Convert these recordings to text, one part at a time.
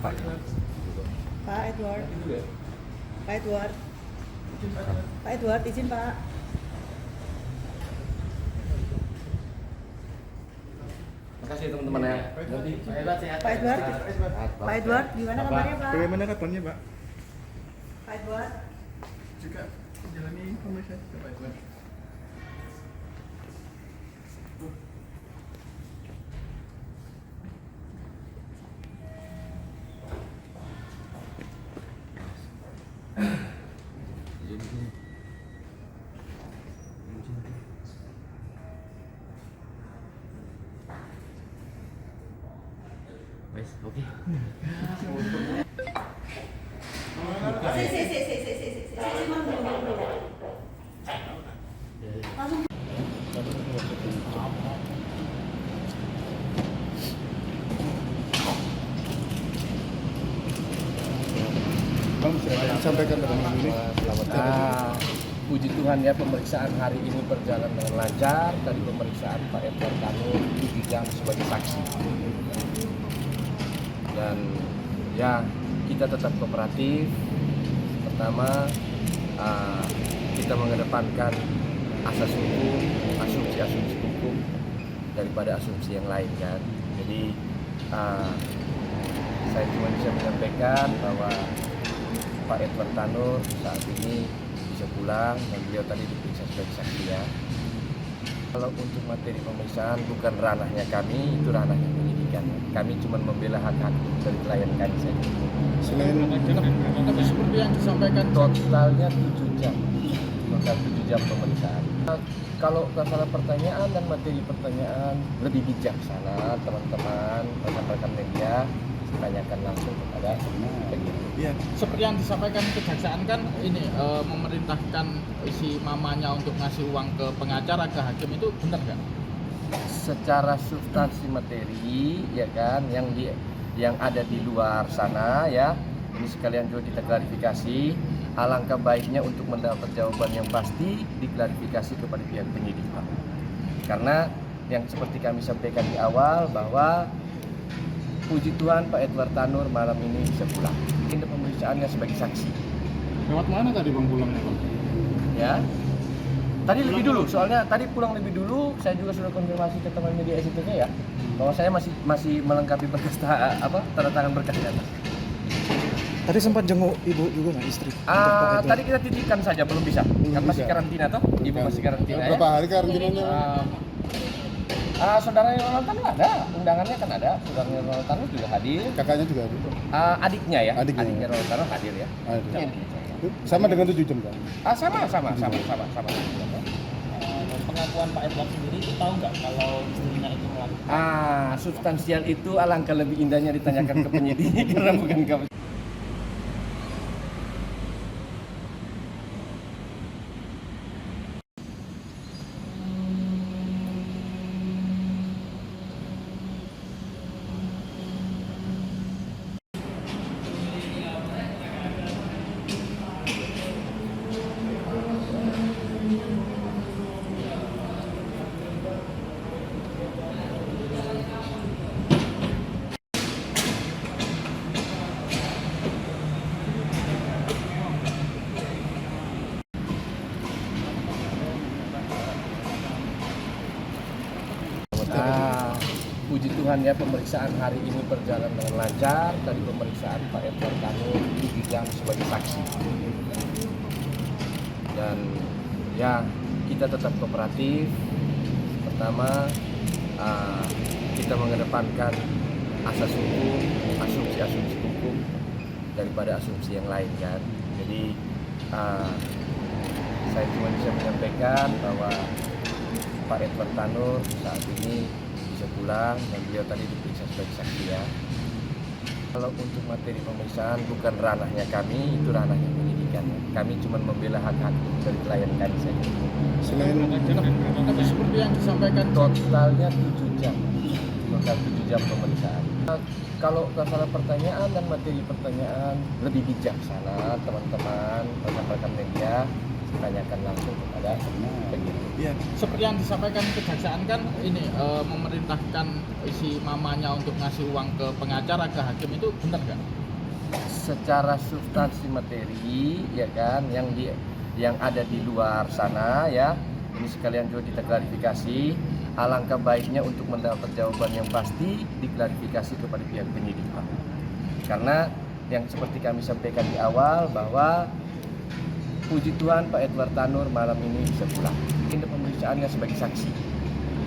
Pak. Pak Edward. Pak Edward. Pak Edward, izin Pak. Makasih teman-teman ya. Nanti Pak Edward. Pak Edward, gimana kabarnya Pak? Bagaimana kabarnya, Pak? Pak Edward. Juga menjalani pemeriksaan Pak Edward. Wes, oke. Si, Mam, dulu. Langsung. Bang, saya sampaikan pada malam ini. Puji Tuhan ya, pemeriksaan hari ini berjalan dengan lancar. Dari pemeriksaan Pak Edward Tanur 7 jam sebagai saksi. Dan ya, kita tetap kooperatif. Pertama, kita mengedepankan asas hukum, asumsi-asumsi hukum daripada asumsi yang lain kan. Jadi saya cuma bisa menyampaikan bahwa Pak Edward Tanur saat ini bisa pulang dan beliau tadi diperiksa sebagai saksi ya. Kalau untuk materi pemeriksaan bukan ranahnya kami, itu ranahnya penyidikan. Kami cuma membela hak-hak dari klien kami saja. Selain Tapi seperti yang disampaikan Totalnya 7 jam, total 7 jam pemeriksaan. Kalau masalah pertanyaan dan materi pertanyaan lebih bijaksana teman-teman, rekan-rekan media tanyakan langsung kepada penyidik. iya, seperti yang disampaikan kejaksaan kan ini memerintahkan si mamanya untuk ngasih uang ke pengacara, ke hakim, itu benar nggak? Secara substansi materi ya kan yang ada di luar sana ya, ini sekalian juga kita klarifikasi. Alangkah baiknya untuk mendapat jawaban yang pasti diklarifikasi kepada pihak penyidik Pak. Karena yang seperti kami sampaikan di awal bahwa puji Tuhan Pak Edward Tanur malam ini bisa pulang. Ini pemeriksaannya sebagai saksi. lewat mana tadi Bang pulangnya, Bang? Ya. Tadi lebih dulu, soalnya tadi pulang lebih dulu. Saya juga sudah konfirmasi ke teman media SCTV ya, bahwa saya masih melengkapi berkas tanda tangan berkas di atas. Tadi sempat jenguk ibu juga nggak, istri? Tadi kita titipkan saja, belum bisa. Kan masih bisa. karantina toh? Ibu masih karantina Berapa ya. hari karantinanya? Saudaranya Ronald Tanur ada, undangannya kan ada. Saudaranya Ronald Tanur juga hadir. Kakaknya juga ada. Adiknya ya, Adiknya. adiknya Ronald Tanur hadir ya. Ada. Sama dengan 7 jam, Bang. Sama. Pengakuan Pak Edward sendiri itu tahu nggak kalau istrinya itu melakukan? Substansial itu alangkah lebih indahnya ditanyakan ke penyidik karena bukan ke puji Tuhan ya, pemeriksaan hari ini berjalan dengan lancar. Dari pemeriksaan Pak Edward Tanur 7 jam sebagai saksi. Dan ya, kita tetap kooperatif. Pertama, kita mengedepankan asas hukum, asumsi-asumsi hukum daripada asumsi yang lain kan. Jadi saya cuma bisa menyampaikan bahwa Pak Edward Tanur saat ini bisa pulang dan beliau tadi diperiksa sebagai saksi ya. Kalau untuk materi pemeriksaan bukan ranahnya kami, itu ranahnya penyidikan. Kami cuma membela hak-hak dari klien kami saja. Selain Tapi seperti yang disampaikan Totalnya 7 jam, total 7 jam pemeriksaan. Kalau masalah pertanyaan dan materi pertanyaan lebih bijaksana teman-teman, rekan-rekan media ditanyakan langsung kepada penyidik. Iya. Seperti yang disampaikan kejaksaan kan ini memerintahkan si mamanya untuk ngasih uang ke pengacara ke hakim itu benar nggak? Secara substansi materi ya kan yang ada di luar sana ya, ini sekalian juga kita klarifikasi. Alangkah baiknya untuk mendapat jawaban yang pasti diklarifikasi kepada pihak penyidik, Pak. Karena yang seperti kami sampaikan di awal bahwa puji Tuhan Pak Edward Tanur malam ini bisa pulang. Ini pemeriksaannya sebagai saksi.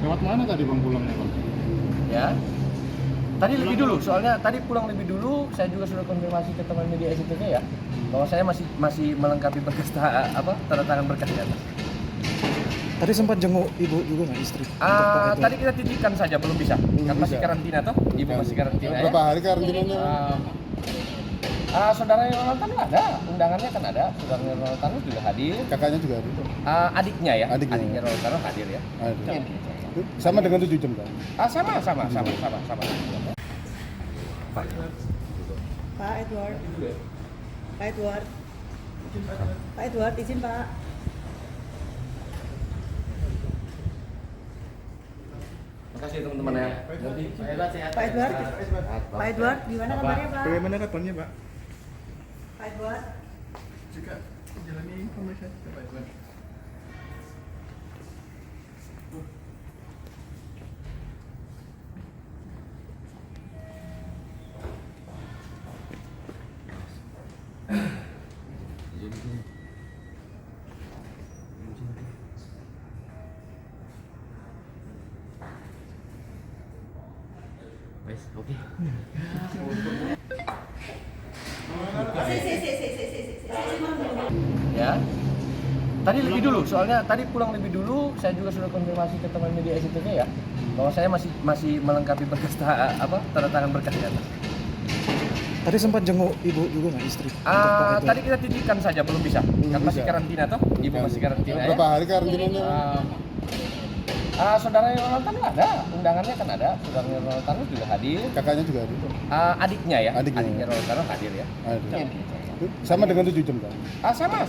Lewat mana tadi bang pulangnya bang? Ya. Tadi lebih dulu, soalnya tadi pulang lebih dulu. Saya juga sudah konfirmasi ke teman media SCTV ya, bahwa saya masih melengkapi berkas tanda tangan berkas di atas. Tadi sempat jenguk ibu juga nggak istri? Tadi kita titipkan saja, belum bisa. Kan masih bisa. karantina toh? Ibu masih karantina Berapa ya. hari karantinanya? Saudara Ronald Tanur ada, undangannya kan ada. Saudara Ronald Tanur juga hadir. Kakaknya juga ada. Adiknya ya, Adiknya. Ronald Tanur hadir ya. Ada. Sama dengan 7 jam kan? Sama. Pak Edward. Pak Edward. Pak Edward, izin Pak. Makasih teman-teman ya. Nanti Pak Edward. Pak Edward, gimana kabarnya Pak? Bagaimana kabarnya pak? Pak Edward. Juga jalani pemeriksaan Pak Edward. ya. Tadi lebih dulu, soalnya tadi pulang lebih dulu. Saya juga sudah konfirmasi ke teman media SCTV ya, bahwa saya masih melengkapi berkas tanda tangan berkas di atas. Tadi sempat jenguk ibu juga nggak istri? Tadi kita titipkan saja, belum bisa. Kan masih bisa. karantina toh? Ibu masih karantina ya. Berapa hari karantinanya? Saudara Ronald Tanur ada, undangannya kan ada. Saudara Ronald Tanur juga hadir. Kakaknya juga ada. Adiknya ya, Adiknya. Ronald Tanur hadir ya. Ada. Sama dengan 7 jam kan? Sama.